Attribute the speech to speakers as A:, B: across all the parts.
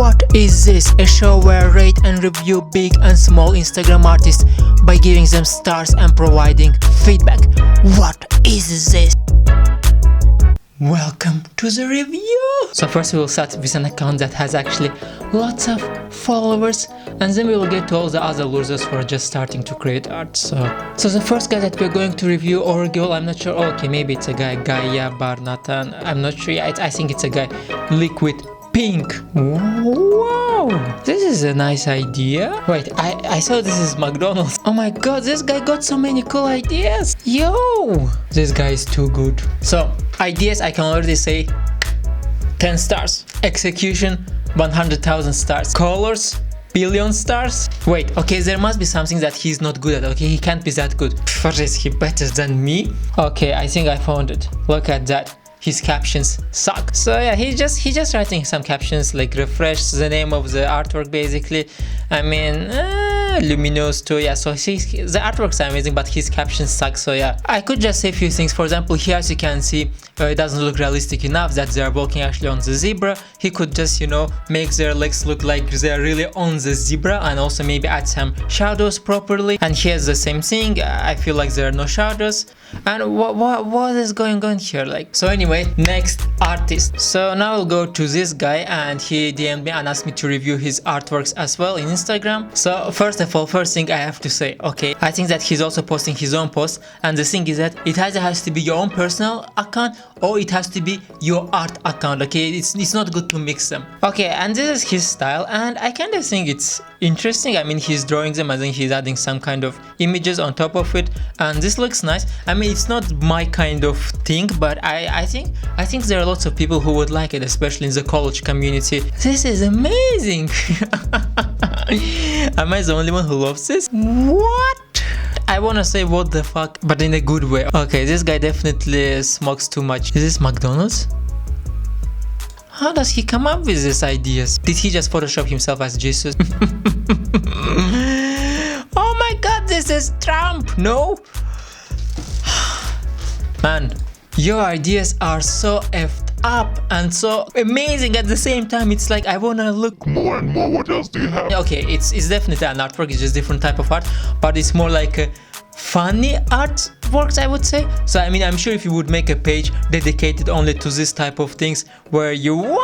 A: What is this? A show where I rate and review big and small Instagram artists by giving them stars and providing feedback. What is this? Welcome to the review! So first we will start with an account that has actually lots of followers, and then we will get to all the other losers who are just starting to create art. So the first guy that we're going to review, or girl, I'm not sure. Okay, maybe it's a guy, Gaia Barnatan. I'm not sure. I think it's a guy. Liquid Pink. Wow, this is a nice idea. Wait, I saw this is McDonald's. Oh my god, this guy got so many cool ideas. Yo, this guy is too good. So ideas, I can already say 10 stars. Execution, 100,000 stars. Colors, billion stars. Wait, okay, there must be something that he's not good at. Okay, he can't be that good. What is he better than me? Okay, I think I found it. Look at that. His captions suck. So yeah, he's just writing some captions, like refresh the name of the artwork basically. I mean, luminous too. Yeah, so the artworks are amazing, but his captions suck. So yeah, I could just say a few things. For example, here as you can see, it doesn't look realistic enough that they are walking actually on the zebra. He could just, you know, make their legs look like they are really on the zebra, and also maybe add some shadows properly. And here's the same thing. I feel like there are no shadows. And what is going on here? Like, so anyway, next artist. So now I'll go to this guy, and he DM'd me and asked me to review his artworks as well in Instagram. So first of all, first thing I have to say, okay, I think that he's also posting his own posts, and the thing is that it either has to be your own personal account or it has to be your art account. Okay, it's not good to mix them. Okay, and this is his style, and I kind of think it's interesting. I mean, he's drawing them, I think he's adding some kind of images on top of it, and this looks nice. I mean, it's not my kind of thing, but I think there are lots of people who would like it, especially in the college community. This is amazing. Am I the only one who loves this? What? I wanna say what the fuck, but in a good way. Okay, this guy definitely smokes too much. Is this McDonald's? How does he come up with these ideas? Did he just Photoshop himself as Jesus? Oh my god, this is Trump! No? Man, your ideas are so effed up and so amazing at the same time. It's like I wanna look more and more. What else do you have? Okay, it's definitely an artwork. It's just different type of art, but it's more like a funny artworks, I would say. So I mean, I'm sure if you would make a page dedicated only to this type of things, where you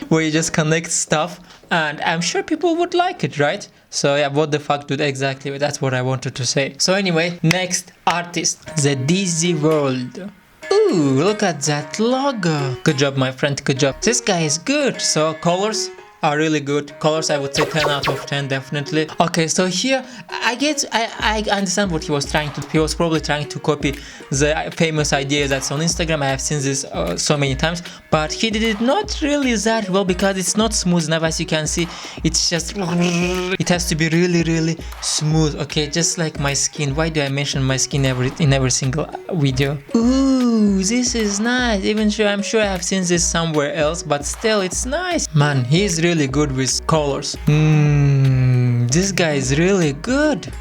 A: where you just connect stuff, and I'm sure people would like it, right? So yeah, what the fuck, dude, exactly, that's what I wanted to say. So anyway, next artist, the Dizzy World. Ooh, look at that logo. Good job, my friend, good job. This guy is good. So colors are really good. Colors, I would say 10 out of 10, definitely. Okay, so here I understand what he was trying to. He was probably trying to copy the famous idea that's on Instagram. I have seen this so many times, but he did it not really that well, because it's not smooth enough. As you can see, it's just, it has to be really smooth. Okay, just like my skin. Why do I mention my skin in every single video? Ooh, this is nice. Even sure, I'm sure I have seen this somewhere else, but still, it's nice. Man, he's really good with colors. This guy is really good.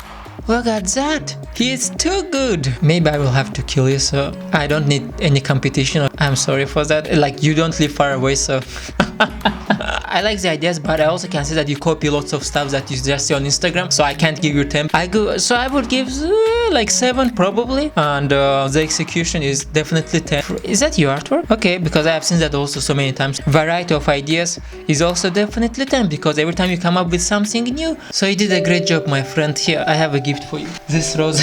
A: Look at that. He is too good. Maybe I will have to kill you, so I don't need any competition. I'm sorry for that. Like, you don't live far away, so I like the ideas, but I also can see that you copy lots of stuff that you just see on Instagram, so I can't give you 10. So I would give like 7 probably, and the execution is definitely 10. Is that your artwork? Okay, because I have seen that also so many times. Variety of ideas is also definitely 10, because every time you come up with something new. So you did a great job, my friend. Here, I have a gift for you. This rose.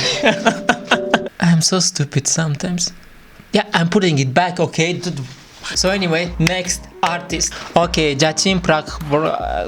A: I'm so stupid sometimes. Yeah, I'm putting it back, okay? So anyway, next artist. Okay, Jachin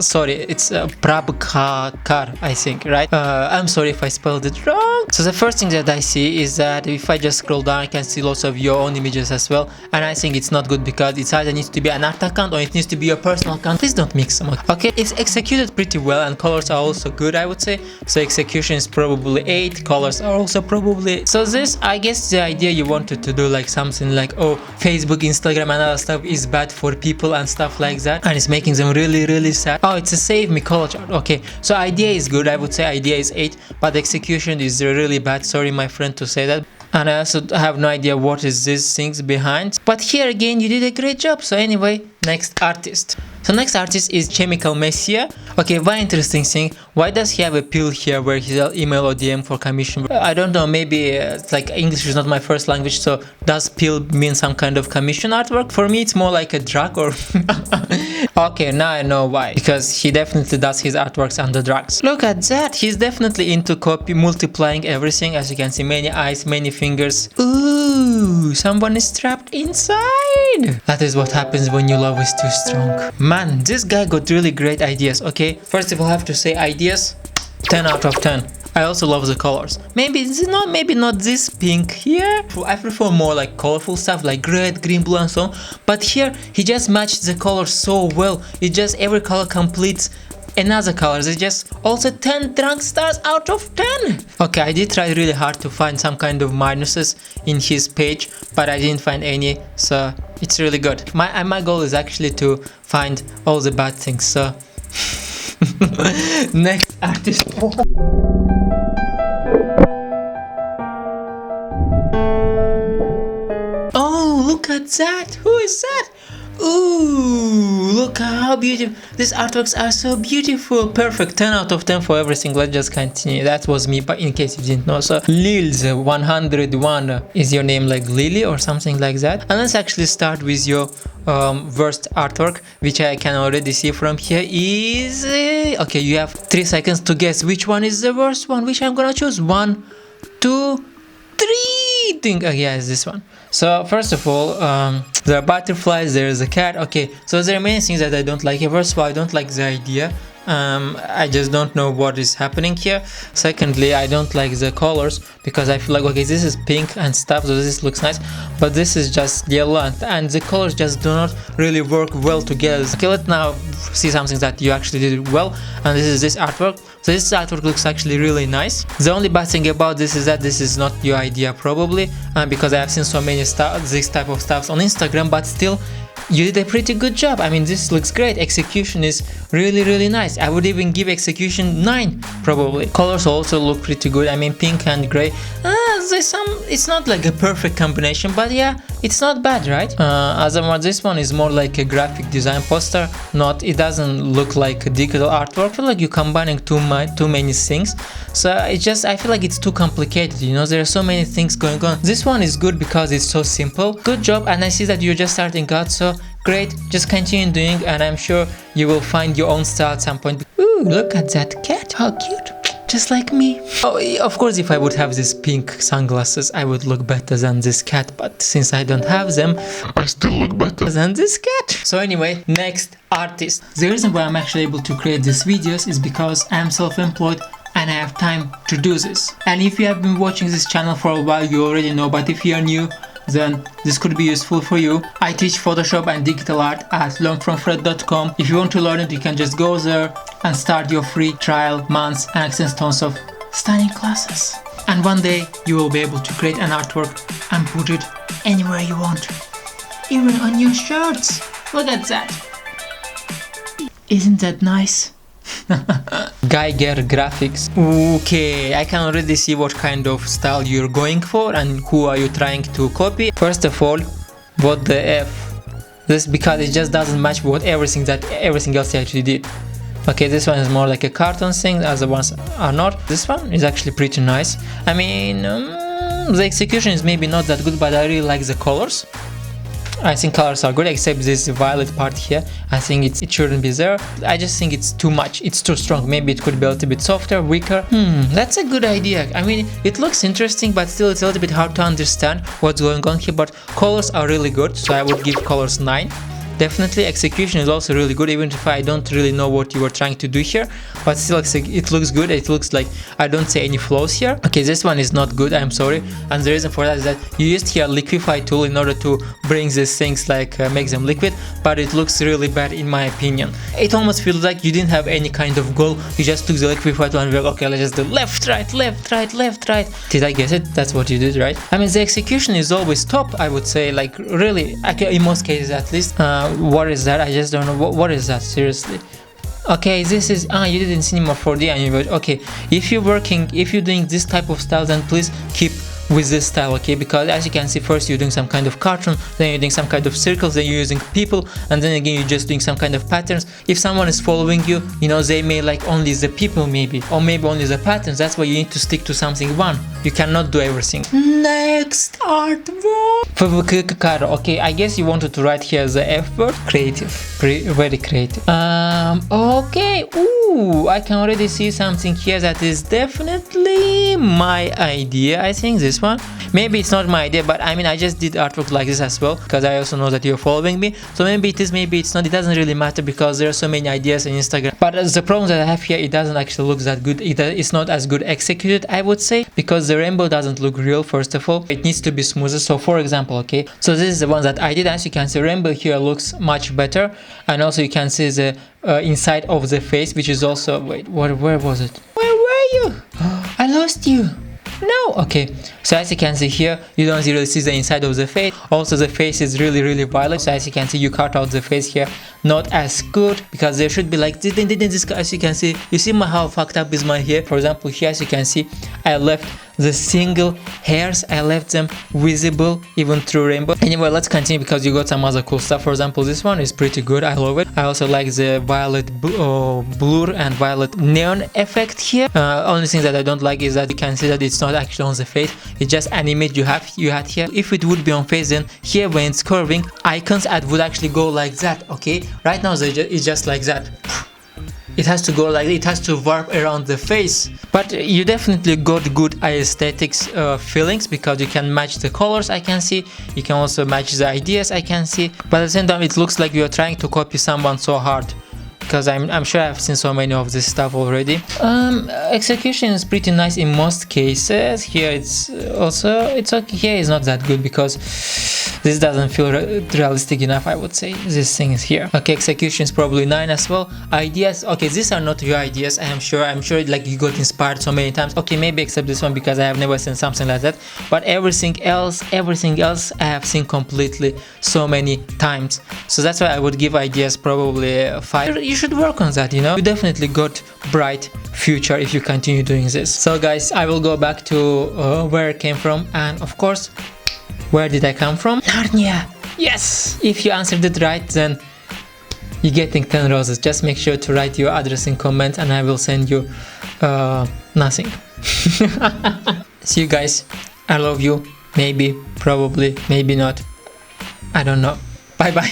A: sorry, it's Prabhakar, I think, right? I'm sorry if I spelled it wrong. So the first thing that I see is that if I just scroll down, I can see lots of your own images as well, and I think it's not good, because it either needs to be an art account or it needs to be your personal account. Please don't mix them up. Okay, it's executed pretty well, and colors are also good, I would say. So execution is probably 8, colors are also probably. So this, I guess the idea you wanted to do like something like, oh, Facebook, Instagram and other stuff is bad for people and stuff like that, and it's making them really sad. Oh, it's a save me college art. Okay, so idea is good. I would say idea is 8, but execution is really bad. Sorry, my friend, to say that. and I also have no idea what is these things behind, but here again you did a great job. So anyway, next artist. So next artist is Chemical Messiah. Okay, one interesting thing, why does he have a pill here where he'll email or DM for commission? I don't know, maybe it's like English is not my first language, so does pill mean some kind of commission artwork? For me it's more like a drug or okay, now I know why, because he definitely does his artworks under drugs. Look at that, he's definitely into copy multiplying everything. As you can see, many eyes, many fingers. Ooh, someone is trapped inside. That is what happens when your love is too strong. Man, this guy got really great ideas. Okay, first of all I have to say ideas 10 out of 10. I also love the colors. Maybe not this pink here. I prefer more like colorful stuff like red, green, blue and so on. But here he just matched the colors so well. It just every color completes another colors. It's just also 10 drunk stars out of 10. Okay, I did try really hard to find some kind of minuses in his page, but I didn't find any, so it's really good. My goal is actually to find all the bad things. So next artist. Oh, look at that. Who is that? Ooh, look how beautiful. These artworks are so beautiful. Perfect. 10 out of 10 for everything. Let's just continue. That was me, but in case you didn't know. So Lils 101 is your name, like Lily or something like that. And let's actually start with your worst artwork, which I can already see from here is okay, you have 3 seconds to guess which one is the worst one, which I'm gonna choose. 1, 2, 3. Think yeah, it's this one. So first of all, there are butterflies, there is a cat. Okay, so there are many things that I don't like. First of all, I don't like the idea. I just don't know what is happening here. Secondly, I don't like the colors because I feel like, okay, this is pink and stuff, so this looks nice, but this is just yellow and the colors just do not really work well together. Okay, let's now see something that you actually did well, and this is this artwork. So this artwork looks actually really nice. The only bad thing about this is that this is not your idea probably, because I have seen so many this type of stuff on Instagram, but still you did a pretty good job. I mean, this looks great. Execution is really nice. I would even give execution 9 probably. Colors also look pretty good. I mean, pink and gray. There's some, it's not like a perfect combination, but yeah, it's not bad, right? Otherwise, this one is more like a graphic design poster. It doesn't look like a digital artwork. I feel like you're combining too many things. So it's just, I feel like it's too complicated, you know, there are so many things going on. This one is good because it's so simple. Good job, and I see that you're just starting out, so great, just continue doing, and I'm sure you will find your own style at some point. Ooh, look at that cat, how cute, just like me. Oh, of course, if I would have these pink sunglasses, I would look better than this cat, but since I don't have them, I still look better than this cat. So anyway, next artist. The reason why I'm actually able to create these videos is because I'm self-employed and I have time to do this. And if you have been watching this channel for a while, you already know, but if you are new, then this could be useful for you. I teach Photoshop and digital art at learnfromfred.com. If you want to learn it, you can just go there and start your free trial months and access tons of stunning classes. And one day you will be able to create an artwork and put it anywhere you want, even on your shirts. Look at that. Isn't that nice? Geiger graphics. Okay, I can already see what kind of style you're going for and who are you trying to copy. First of all, what the F? This because it just doesn't match what everything else you actually did. Okay, this one is more like a cartoon thing, the other ones are not. This one is actually pretty nice. I mean, the execution is maybe not that good, but I really like the colors. I think colors are good, except this violet part here. I think it shouldn't be there. I just think it's too much, it's too strong. Maybe it could be a little bit softer, weaker. That's a good idea. I mean, it looks interesting, but still it's a little bit hard to understand what's going on here. But colors are really good, so I would give colors 9. Definitely execution is also really good, even if I don't really know what you were trying to do here, but still it looks good. It looks like I don't see any flaws here. Okay, this one is not good, I'm sorry, and the reason for that is that you used here liquify tool in order to bring these things like make them liquid, but it looks really bad in my opinion. It almost feels like you didn't have any kind of goal, you just took the liquify tool and were like, okay, let's just do left, right, left, right, left, right. Did I guess it? That's what you did, right? I mean, the execution is always top, I would say, like really, in most cases at least. What is that? I just don't know. What is that? Seriously. Okay, this is you did in Cinema 4D and you were okay. If you're doing this type of style, then please keep with this style, okay? Because as you can see, first you're doing some kind of cartoon, then you're doing some kind of circles, then you're using people, and then again you're just doing some kind of patterns. If someone is following you, you know, they may like only the people maybe, or maybe only the patterns. That's why you need to stick to something one. You cannot do everything. Next artwork. Okay, I guess you wanted to write here the F word. Creative, very creative. Okay, ooh, I can already see something here that is definitely my idea. I think this one. Maybe it's not my idea, but I mean, I just did artwork like this as well, because I also know that you're following me. So maybe it is, maybe it's not. It doesn't really matter, because there are so many ideas on Instagram. But the problem that I have here, it doesn't actually look that good. It's not as good executed, I would say, because the rainbow doesn't look real. First of all, it needs to be smoother. So for example, okay, so this is the one that I did. As you can see, rainbow here looks much better, and also you can see the inside of the face, which is also, wait, where was it? Where were you? I lost you. No, okay, so as you can see here, you don't really see the inside of the face. Also the face is really violet, so as you can see, you cut out the face here. Not as good, because there should be like this. As you can see, you see how fucked up is my hair. For example, here as you can see, I left the single hairs, I left them visible even through rainbow. Anyway, let's continue, because you got some other cool stuff. For example, this one is pretty good, I love it. I also like the violet blur and violet neon effect here. Only thing that I don't like is that you can see that it's not actually on the face, it's just an image you had here. If it would be on face, then here when it's curving, icons would actually go like that, okay? Right now it's just like that. It has to go like, it has to warp around the face. But you definitely got good aesthetics feelings, because you can match the colors, I can see. You can also match the ideas, I can see. But at the same time, it looks like you're trying to copy someone so hard, because I'm sure I've seen so many of this stuff already. Execution is pretty nice in most cases. Here it's okay. Here it's not that good, because this doesn't feel realistic enough, I would say. This thing is here. Okay, execution is probably 9 as well. Ideas, okay, these are not your ideas, I'm sure like you got inspired so many times. Okay, maybe except this one, because I have never seen something like that. But everything else I have seen completely so many times. So that's why I would give ideas probably 5. You should work on that, you know. You definitely got bright future if you continue doing this. So guys, I will go back to where I came from, and of course, where did I come from? Narnia! Yes! If you answered it right, then you're getting 10 roses. Just make sure to write your address in comments, and I will send you nothing. See you guys. I love you. Maybe, probably, maybe not. I don't know. Bye bye.